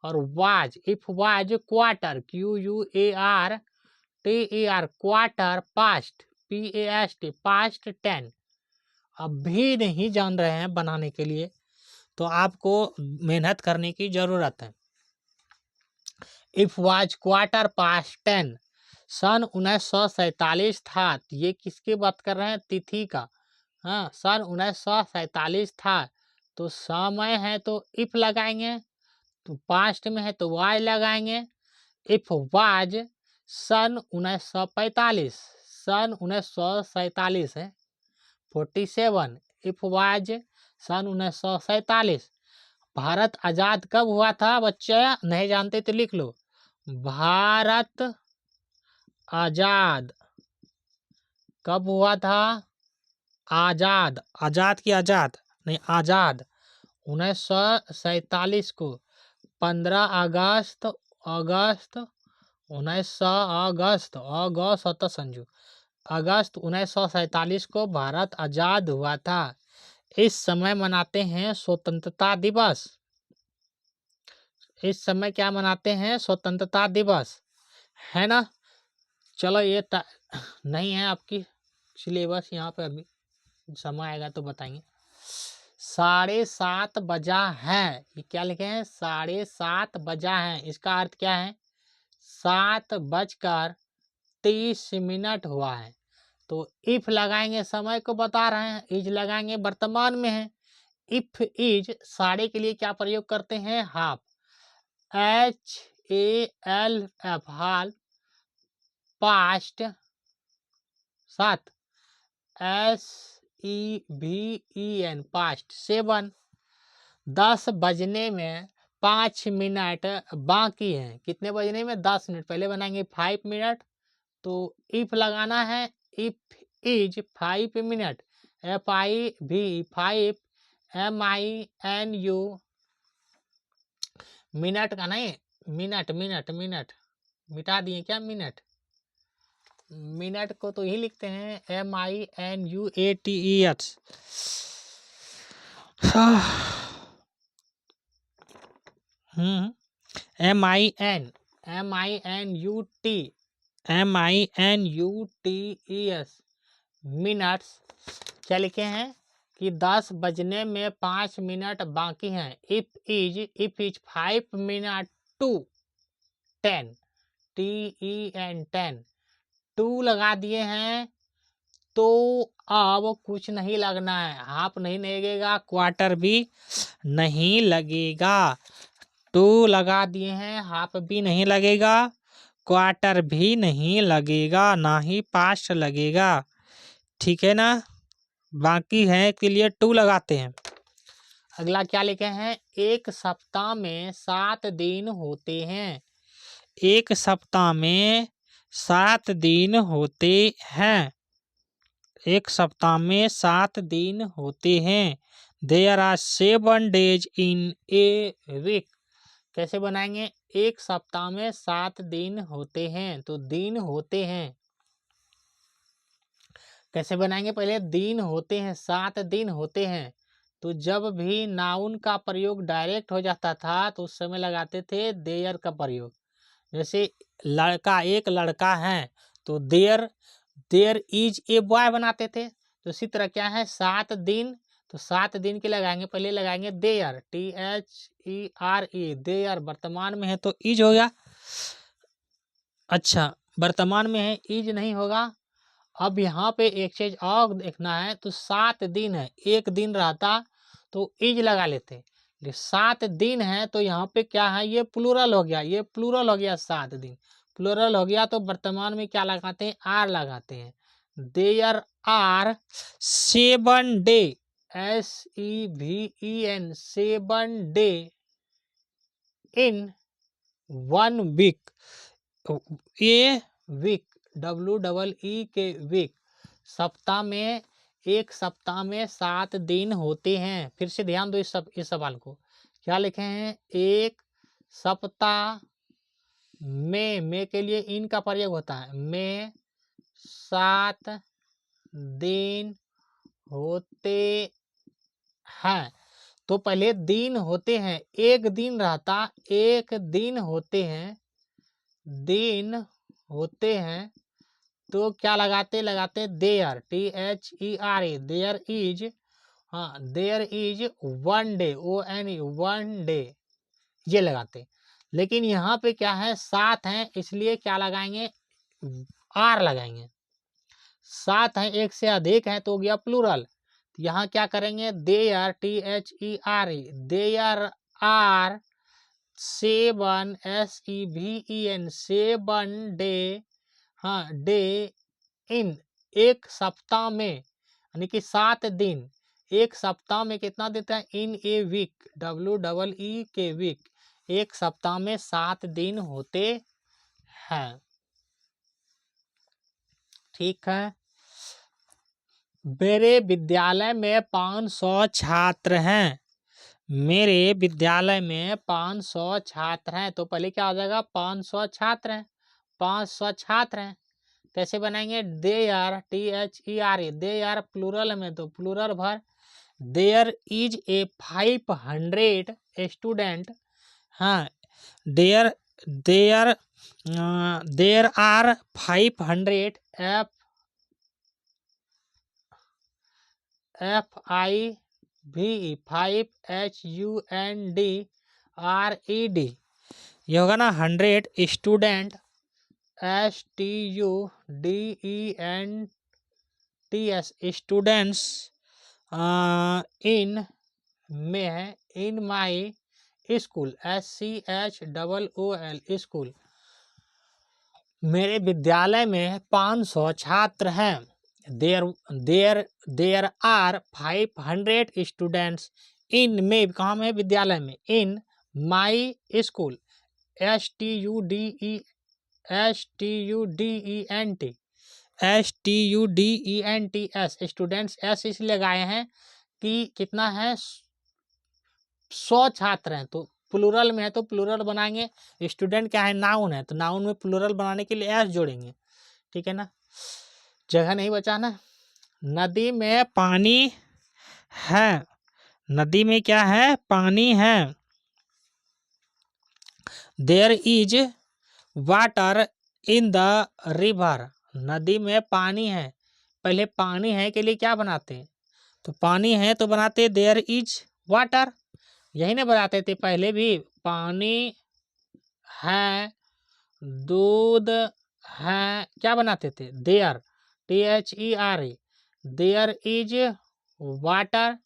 और was, if was quarter, QUARTER, quarter, past, PAST, past 10। अब भी नहीं जान रहे हैं बनाने के लिए तो आपको मेहनत करने की जरूरत है। If was quarter past 10। सन 1947 था। ये किसकी बात कर रहे हैं? तिथि का। हाँ, सन 1947 था। तो समय है तो इफ लगाएंगे, तो पास्ट में है तो वाज लगाएंगे। इफ वाज सन 1945, सन 1947 है 47। इफ वाज सन 1947। भारत आजाद कब हुआ था? बच्चे नहीं जानते तो लिख लो। भारत आजाद कब हुआ था? आजाद, आजाद की आजाद नहीं, आजाद 1947 को। 15 अगस्त, अगस्त 1900, अगस्त होता संजू, अगस्त 1947 को भारत आजाद हुआ था। इस समय मनाते हैं स्वतंत्रता दिवस। इस समय क्या मनाते हैं? स्वतंत्रता दिवस, है ना। चलो ये नहीं है आपकी सिलेबस यहाँ पे, अभी समय आएगा तो बताएंगे। 7:30 बजा है, ये क्या लिखे हैं? 7:30 बजा है। इसका अर्थ क्या है? 7:30 हुआ है। तो इफ लगाएंगे, समय को बता रहे हैं। इज लगाएंगे, वर्तमान में है। इफ इज साढ़े के लिए क्या प्रयोग करते हैं? Half, HALF, half. Past 7, SEVEN, past 7। 10 बजने में 5 मिनट बाकी हैं। कितने बजने में? 10 मिनट। पहले बनाएंगे 5 मिनट, तो इफ लगाना है। If is 5 minute, FIV, 5, MINU, minute का नहीं, मिनट मिनट मिनट, मिटा दिए क्या? मिनट को तो ही लिखते हैं MINUATES। MINUTES, minutes. क्या लिखे हैं? कि 10 बजने में 5 मिनट बाकी हैं। If is 5 minute to 10, TEN, 10, 2 लगा दिए हैं। तो अब कुछ नहीं लगना है, हाफ नहीं लगेगा, क्वार्टर भी नहीं लगेगा। 2 लगा दिए हैं, हाफ भी नहीं लगेगा, क्वार्टर भी नहीं लगेगा, ना ही पास्ट लगेगा। ठीक है ना। बाकी है के लिए 2 लगाते हैं। अगला क्या लिखे हैं, एक सप्ताह में 7 दिन होते हैं। एक सप्ताह में 7 दिन होते हैं। एक सप्ताह में 7 दिन होते हैं। There are 7 days in a week. कैसे बनाएंगे, एक सप्ताह में 7 दिन होते हैं, तो दिन होते हैं कैसे बनाएंगे, पहले दिन होते हैं, 7 दिन होते हैं। तो जब भी नाउन का प्रयोग डायरेक्ट हो जाता था तो उस समय लगाते थे देयर का प्रयोग। जैसे लड़का, एक लड़का है तो देयर इज ए बॉय बनाते थे। तो इसी तरह क्या है, 7 दिन, तो 7 दिन के लगाएंगे, पहले लगाएंगे देयर, THERE, देयर वर्तमान में है तो इज हो गया। अच्छा, वर्तमान में है, इज नहीं होगा। अब यहाँ पे एक चीज और देखना है, तो 7 दिन है, एक दिन रहता तो इज लगा लेते, 7 दिन है तो यहाँ पे क्या है, ये प्लूरल हो गया, ये प्लूरल हो गया, 7 दिन प्लूरल हो गया, तो वर्तमान में क्या लगाते हैं, आर लगाते हैं। There are 7 day, SEVEN, 7 day in 1 week. ये वीक, WEE के वीक, सप्ताह में, एक सप्ताह में 7 दिन होते हैं। फिर से ध्यान दो इस सवाल को, क्या लिखे हैं, एक सप्ताह में के लिए इन का प्रयोग होता है, में 7 दिन होते हैं। तो पहले दिन होते हैं, एक दिन रहता, एक दिन होते हैं, दिन होते हैं, तो क्या लगाते देयर, THERE, देयर इज, हाँ there is 1 day, ONE, 1 day, ये लगाते। लेकिन यहाँ पे क्या है, 7 है, इसलिए क्या लगाएंगे, आर लगाएंगे। 7 है, एक से अधिक है तो हो गया प्लूरल। यहाँ क्या करेंगे, there, THERE, there are 7, SEVEN, 7 day, हाँ डे इन, एक सप्ताह में, यानी कि 7 दिन, एक सप्ताह में कितना देता है, इन ए वीक, WEE के वीक, एक सप्ताह में 7 दिन होते हैं। ठीक है, मेरे विद्यालय में 500 छात्र हैं। मेरे विद्यालय में 500 छात्र हैं, तो पहले क्या हो जाएगा, 500 छात्र हैं, 500 छात्र हैं। कैसे बनाएंगे, देयर, THERE, देयर प्लूरल में तो प्लूरल भर, देयर इज ए 500 स्टूडेंट, हाँ there there there are 500 FIVE, 5HUNDRED, ये होगा ना 100 स्टूडेंट, STUDENTS, स्टूडेंट्स, इन में है, इन माई स्कूल, SCHOOL, स्कूल। मेरे विद्यालय में 500 छात्र हैं। देयर आर 500 स्टूडेंट्स इन, में कहाँ में, विद्यालय में, in my school, STUDENT, students, S इसलिए लगाए हैं कि कितना है, 100 छात्र हैं, तो प्लूरल में है तो प्लूरल बनाएंगे। स्टूडेंट क्या है, नाउन है, तो नाउन में प्लूरल बनाने के लिए एस जोड़ेंगे। ठीक है ना, जगह नहीं बचाना। नदी में पानी है, नदी में क्या है, पानी है। There is water in the river, नदी में पानी है, पहले पानी है के लिए क्या बनाते हैं, तो पानी है तो बनाते देयर इज वाटर, यही ना बनाते थे पहले भी, पानी है, दूध है, क्या बनाते थे, there, THERE, there is water,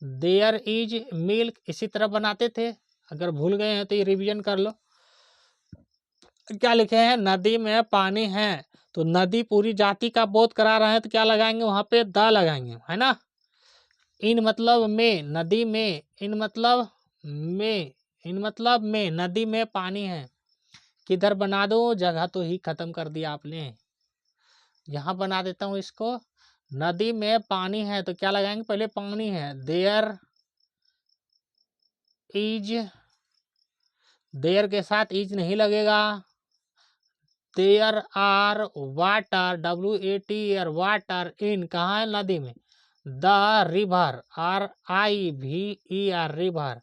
there is milk, इसी तरह बनाते थे। अगर भूल गए हैं तो ये रिवीजन कर लो। क्या लिखे हैं, नदी में पानी है, तो नदी पूरी जाति का बोध करा रहे हैं तो क्या लगाएंगे, वहां पे द लगाएंगे, है ना। इन मतलब में, नदी में, इन मतलब में, इन मतलब में, नदी में पानी है। किधर बना दो, जगह तो ही खत्म कर दिया आपने। यहाँ बना देता हूँ इसको, नदी में पानी है तो क्या लगाएंगे, पहले पानी है, देयर इज, देयर के साथ इज नहीं लगेगा, there are water, WATER water, इन कहाँ है, नदी में, द रिवर, RIVER रिवर,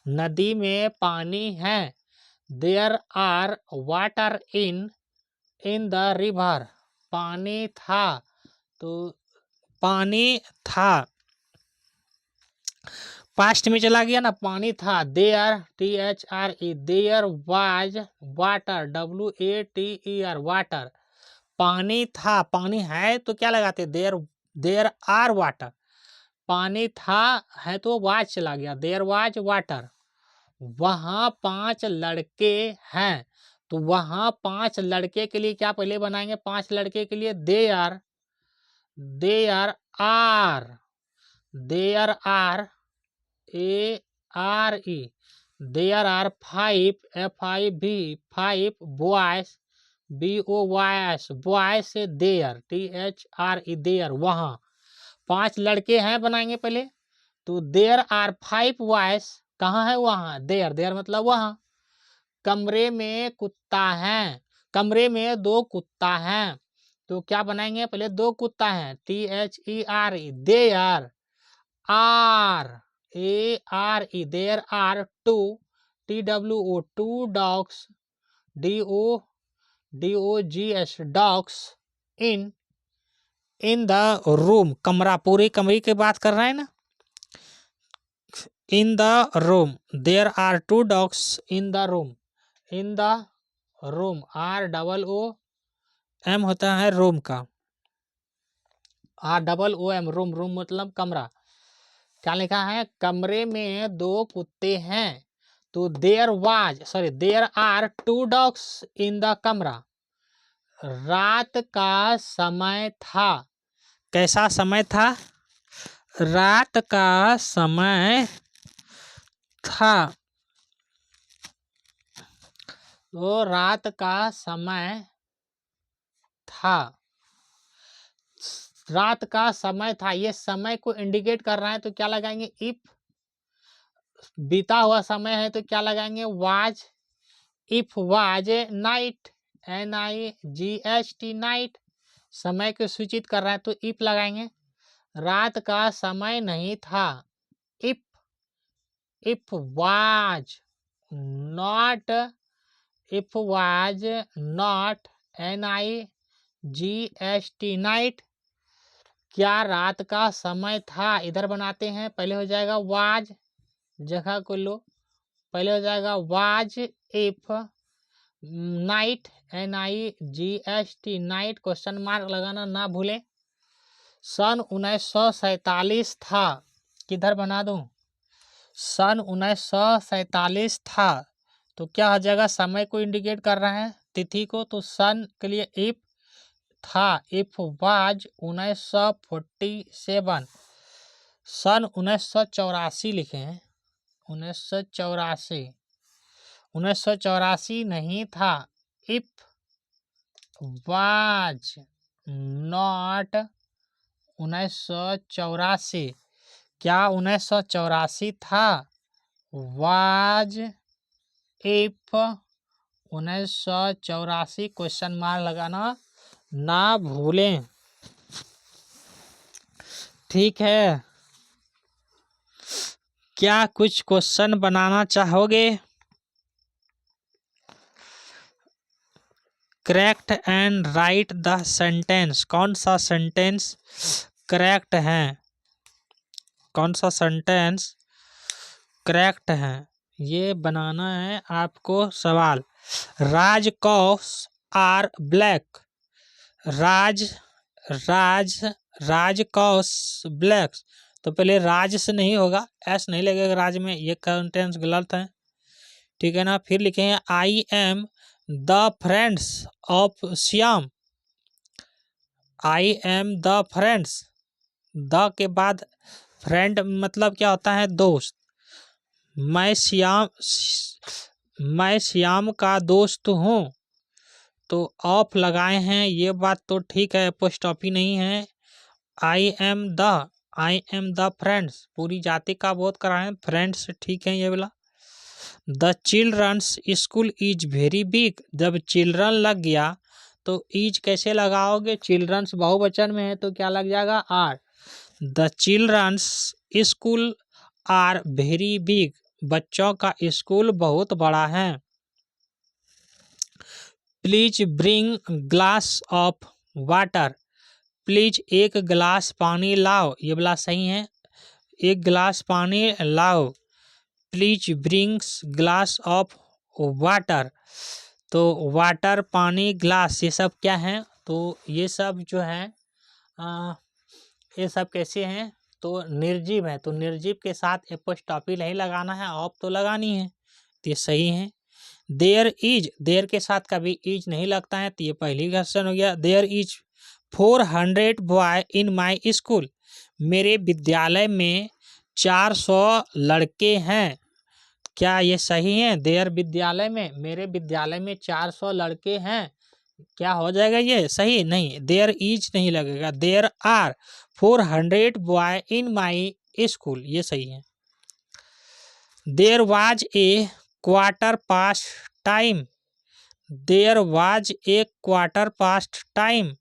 नदी में पानी है, there are water in the river, पानी था, तो पानी था, पास्ट में चला गया ना, पानी था, there THRE, there was water, WATER water, पानी था, पानी है तो क्या लगाते, देयर, देयर आर वाटर, पानी था है तो वाज चला गया, देयर वाज वाटर, वहाँ 5 लड़के हैं, तो वहाँ 5 लड़के के लिए क्या पहले बनाएंगे, 5 लड़के के लिए there, there are, there are ARE, there are 5 FIV 5 boys, BOYS boys से देयर, THRE देयर, वहाँ 5 लड़के हैं बनाएंगे पहले, तो देयर आर 5 बॉयज, कहाँ है वहाँ, देयर, देयर मतलब वहाँ, कमरे में कुत्ता है, कमरे में 2 कुत्ता हैं, तो क्या बनाएंगे, पहले 2 कुत्ता हैं, THERE, there are ARE, there are 2 TWO 2 dogs, DOGS dogs, in the room, कमरा, पूरे कमरे की बात कर रहे हैं ना, in the room, there are 2 dogs in the room, in the room, ROOM होता है रूम का, ROOM रूम, रूम मतलब कमरा, क्या लिखा है, कमरे में 2 कुत्ते हैं, तो there are 2 dogs in the कमरा, रात का समय था, कैसा समय था, रात का समय था, तो रात का समय था, रात का समय था, ये समय को इंडिकेट कर रहा है तो क्या लगाएंगे, इफ, बीता हुआ समय है तो क्या लगाएंगे, was, if was night, NIGHT night, समय को सूचित कर रहा है तो इफ लगाएंगे, रात का समय नहीं था, if, if was not, if was not NIGHT night, क्या रात का समय था, इधर बनाते हैं, पहले हो जाएगा वाज, जगह को लो, पहले हो जाएगा was if night, NIGHT night, question mark लगाना ना भूले, सन 1947 था, किधर बना दूं, सन 1947 था, तो क्या हो जाएगा, समय को इंडिकेट कर रहा है, तिथि को, तो सन के लिए इफ था, इफ वाज 1947, सन 1984 लिखे हैं, 1984 नहीं था, इफ वाज नॉट 1984, क्या 1984 था, वाज इफ 1984, क्वेश्चन मार्क लगाना ना भूलें, ठीक है, क्या कुछ क्वेश्चन बनाना चाहोगे, correct and right the sentence, कौन सा सेंटेंस करेक्ट है, कौन सा सेंटेंस करेक्ट है, ये बनाना है आपको सवाल, Raj cows are black, Raj, Raj, Raj cows black, तो पहले राज से नहीं होगा, एस नहीं लगेगा राज में, ये सेंटेंस गलत है, ठीक है ना, फिर लिखे हैं I am the friends of Shyam, I am the friends, the के बाद फ्रेंड मतलब क्या होता है, दोस्त। मैं श्याम का दोस्त हूँ। तो ऑफ लगाए हैं, ये बात तो ठीक है, अपोस्ट्रोफी नहीं है। आई एम द फ्रेंड्स, पूरी जाति का बोध कराएं, फ्रेंड्स ठीक है ये वाला। The children's school is very big, जब चिल्ड्रन लग गया तो इज कैसे लगाओगे, चिल्ड्रंस बहुवचन में है तो क्या लग जाएगा, are. The children's school are very big, बच्चों का स्कूल बहुत बड़ा है। Please bring glass of water, please एक गिलास पानी लाओ, ये वाला सही है, एक गिलास पानी लाओ। Please brings glass of water, तो वाटर, पानी, ग्लास, ये सब क्या है, तो ये सब जो है ये सब कैसे हैं, तो निर्जीव है, तो निर्जीव के साथ एपोस्ट्रोफी नहीं लगाना है, ऑफ तो लगानी है, तो ये सही है। देयर इज, देयर के साथ कभी इज नहीं लगता है, तो ये पहली क्वेश्चन हो गया। There is 400 boy in my school, मेरे विद्यालय में 400 लड़के हैं, क्या ये सही है, देयर विद्यालय में, मेरे विद्यालय में 400 लड़के हैं, क्या हो जाएगा ये सही, नहीं, देयर इज नहीं लगेगा, there are 400 boy in my school, ये सही है। There was a quarter past time, there was a quarter past time,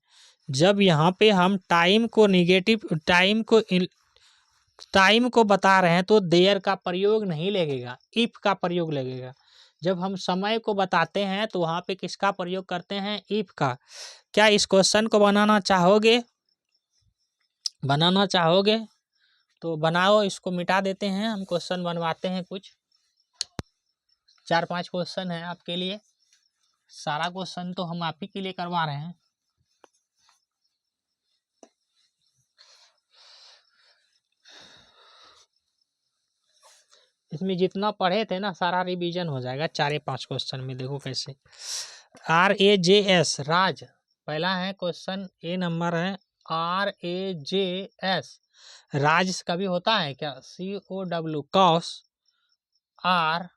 जब यहाँ पे हम टाइम को निगेटिव, टाइम को बता रहे हैं तो देयर का प्रयोग नहीं लगेगा, इफ का प्रयोग लगेगा। जब हम समय को बताते हैं तो वहाँ पे किसका प्रयोग करते हैं, इफ का। क्या इस क्वेश्चन को बनाना चाहोगे, तो बनाओ, इसको मिटा देते हैं, हम क्वेश्चन बनवाते हैं कुछ, 4-5 क्वेश्चन है आपके लिए, सारा क्वेश्चन तो हम आप ही के लिए करवा रहे हैं। इसमें जितना पढ़े थे ना सारा रिवीजन हो जाएगा 4-5 क्वेश्चन में। देखो कैसे, RAJS राज, पहला है क्वेश्चन, ए नंबर है RAJS, राज कभी होता है क्या, COW, कॉस, RBLACK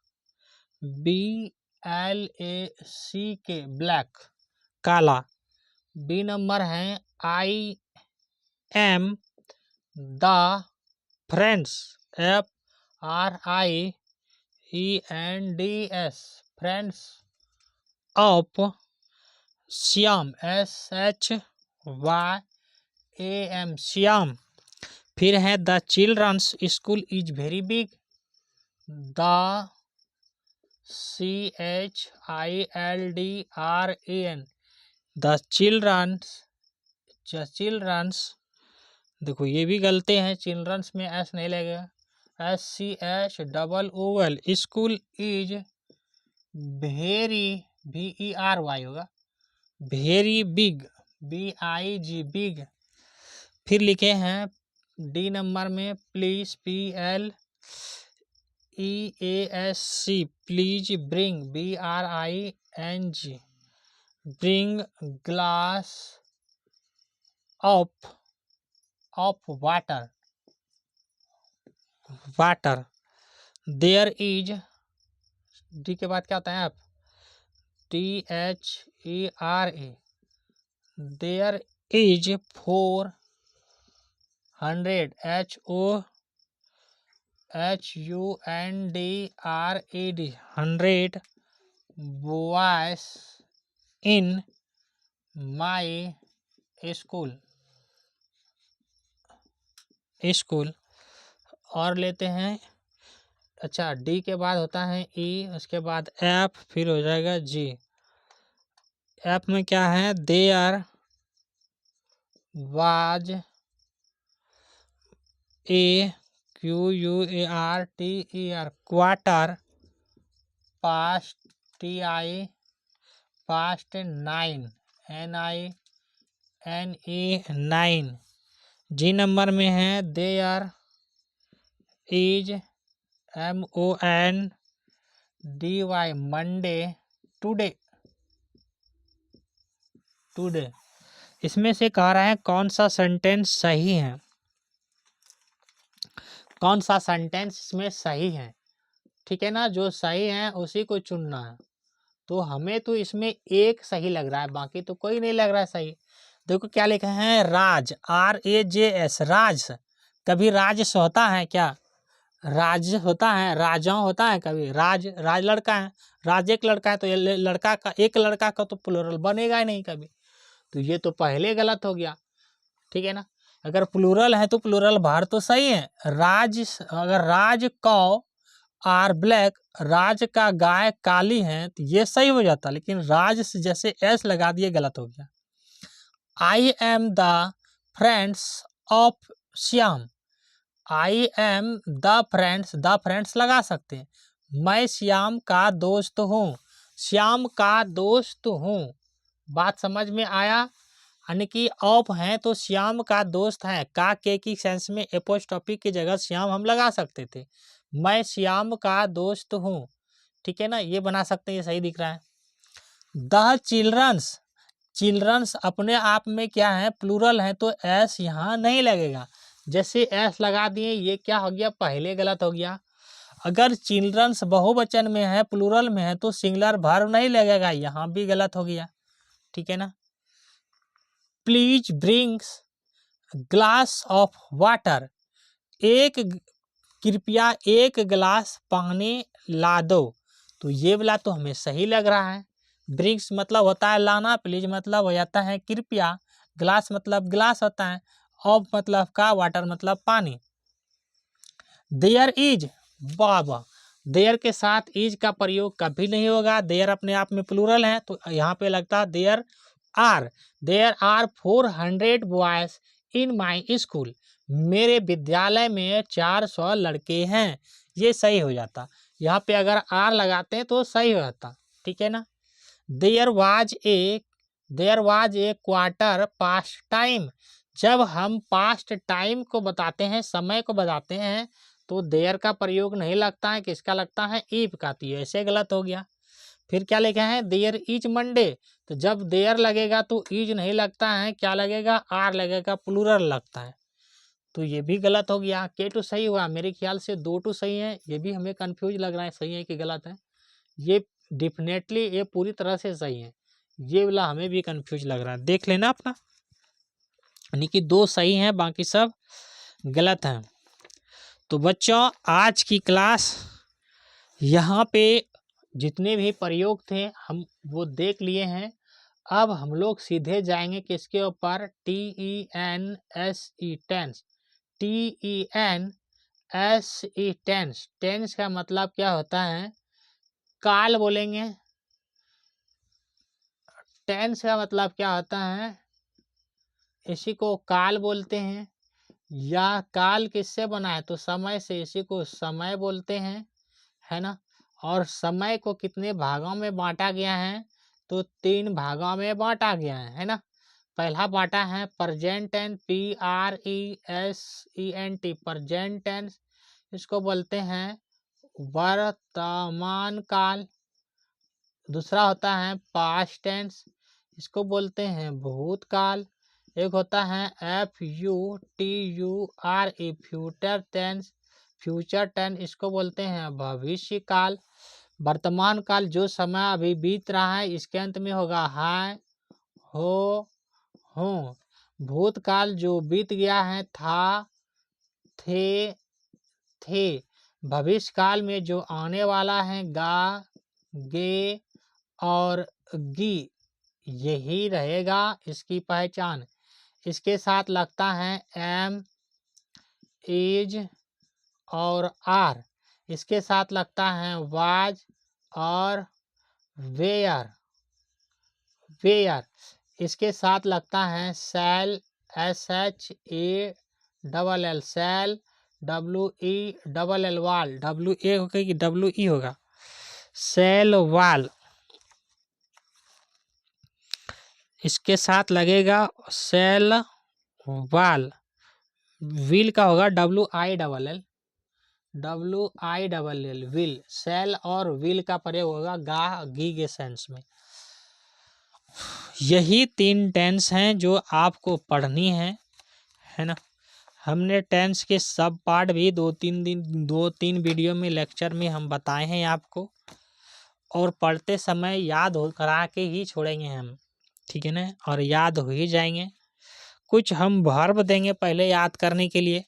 ब्लैक, काला। बी नंबर है IM the friends, FRIENDS friends of Shyam, SHYAM Shyam. फिर है the children's school is very big, the CHILDRAN the children's, देखो ये भी गलती है, चिल्ड्रंस में एस नहीं लगेगा, SCHOOL school is very, VERY होगा, वेरी बिग, BIG बिग। फिर लिखे हैं डी नंबर में please, PLEASC please bring, BRING bring glass of water, there is, D के बाद क्या होता है, आप THERA, there is 400, HOUNDRED 100 boys in my school. और लेते हैं, अच्छा, डी के बाद होता है ई, उसके बाद एफ, फिर हो जाएगा जी। एफ में क्या है, there was a QUARTER quarter past, TI past 9 NINE 9। G number में है there is MONDY Monday, today. इसमें से कह रहा है कौन सा सेंटेंस सही है, कौन सा सेंटेंस इसमें सही है, ठीक है ना, जो सही है उसी को चुनना है। तो हमें तो इसमें एक सही लग रहा है, बाकी तो कोई नहीं लग रहा है सही। देखो क्या लिखा है, राज, RAJS, राज। कभी राजस होता है क्या? राज होता है, राजाओं होता है कभी? राज, राज लड़का है, राज एक लड़का है, तो ये लड़का का, एक लड़का का तो प्लूरल बनेगा ही नहीं कभी। तो ये तो पहले गलत हो गया, ठीक है ना। अगर प्लूरल है तो प्लूरल बाहर तो सही है। राज, अगर राज कौ आर ब्लैक, राज का गाय काली है, तो ये सही हो जाता, लेकिन राज से जैसे एस लगा दिए, गलत हो गया। I am the friends of Shyam, I am the friends लगा सकते हैं। मैं श्याम का दोस्त हूँ, श्याम का दोस्त हूँ, बात समझ में आया। यानी कि ऑफ है तो श्याम का दोस्त है, का के की सेंस में एपोस्ट्रोफी की जगह श्याम हम लगा सकते थे। मैं श्याम का दोस्त हूँ, ठीक है ना, ये बना सकते हैं, ये सही दिख रहा है। द चिल्ड्रंस, चिल्ड्रंस अपने आप में क्या है, प्लूरल है, तो एस यहाँ नहीं लगेगा। जैसे एस लगा दिए, ये क्या हो गया, पहले गलत हो गया। अगर चिल्ड्रंस बहुवचन में है, प्लूरल में है, तो सिंगुलर वर्ब नहीं लगेगा, यहाँ भी गलत हो गया, ठीक है ना। Please brings glass of water, कृपया एक गिलास पानी ला दो, तो ये वाला तो हमें सही लग रहा है। ब्रिंग्स मतलब होता है लाना, प्लीज मतलब हो जाता है कृपया, ग्लास मतलब गिलास होता है, ऑफ मतलब का, वाटर मतलब पानी। देयर इज, वाह, देयर के साथ इज का प्रयोग कभी नहीं होगा, देयर अपने आप में प्लूरल है, तो यहाँ पे लगता है there are 400 boys in my school, मेरे विद्यालय में 400 लड़के हैं, ये सही हो जाता। यहाँ पे अगर आर लगाते हैं तो सही हो जाता, ठीक है ना। There was a quarter past time, जब हम पास्ट टाइम को बताते हैं, समय को बताते हैं, तो देयर का प्रयोग नहीं लगता है, किसका लगता है, इफ का, तो ऐसे गलत हो गया। फिर क्या लिखा है, देयर इज मंडे, तो जब देयर लगेगा तो इज नहीं लगता है, क्या लगेगा, आर लगेगा, प्लूरल लगता है, तो ये भी गलत हो गया। के टू सही हुआ, मेरे ख्याल से 2 टू सही है, ये भी हमें कंफ्यूज लग रहा है, सही है कि गलत है। ये डेफिनेटली ये पूरी तरह से सही है, ये वाला हमें भी कंफ्यूज लग रहा है, देख लेना अपना, यानी कि 2 सही हैं, बाकी सब गलत हैं। तो बच्चों आज की क्लास यहाँ पे जितने भी प्रयोग थे हम वो देख लिए हैं। अब हम लोग सीधे जाएंगे किसके ऊपर, TENSE, tense, TENSE, tense. Tense का मतलब क्या होता है, काल बोलेंगे। टेंस का मतलब क्या होता है, इसी को काल बोलते हैं, या काल किससे बना है, तो समय से, इसी को समय बोलते हैं, है ना। और समय को कितने भागों में बांटा गया है, तो 3 भागों में बांटा गया है ना। पहला बांटा है present tense, PRESENT, present tense, इसको बोलते हैं वर्तमान काल। दूसरा होता है पास्ट टेंस, इसको बोलते हैं भूतकाल। एक होता है FUTURE, future tense, future tense, इसको बोलते हैं भविष्य काल। वर्तमान काल, जो समय अभी बीत रहा है, इसके अंत में होगा है, हो, हूँ। भूतकाल, जो बीत गया है, था, थे, थे। भविष्य काल में जो आने वाला है, गा, गे और गी, यही रहेगा इसकी पहचान। इसके साथ लगता है एम, इज और आर, इसके साथ लगता है वाज और वेयर, इसके साथ लगता है सेल, SHALL, सेल, WELL, वाल, WA होगा कि WE होगा, सेल वाल। इसके साथ लगेगा सेल वाल। व्हील का होगा WILL, व्हील। सेल और व्हील का प्रयोग होगा गा, गी के सेंस में। यही 3 टेंस हैं जो आपको पढ़नी है ना। हमने टेंस के सब पार्ट भी 2-3 वीडियो में लेक्चर में हम बताए हैं आपको, और पढ़ते समय याद हो करा के ही छोड़ेंगे हम, ठीक है ना, और याद हो ही जाएंगे। कुछ हम वर्ब देंगे पहले याद करने के लिए,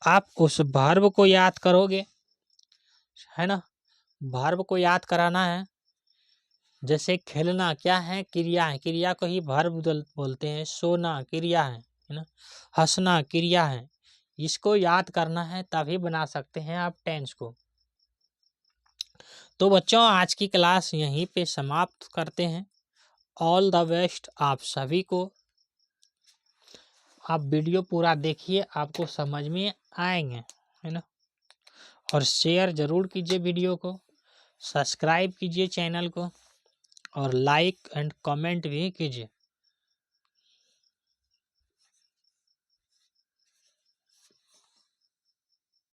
आप उस वर्ब को याद करोगे, है ना। वर्ब को याद कराना है। जैसे खेलना क्या है, क्रिया है, क्रिया को ही वर्ब बोलते हैं। सोना क्रिया है ना। हंसना क्रिया है। इसको याद करना है, तभी बना सकते हैं आप टेंस को। तो बच्चों, आज की क्लास यहीं पे समाप्त करते हैं। ऑल द बेस्ट आप सभी को। आप वीडियो पूरा देखिए, आपको समझ में आएंगे, है ना। और शेयर जरूर कीजिए वीडियो को, सब्सक्राइब कीजिए चैनल को, और लाइक एंड कमेंट भी कीजिए।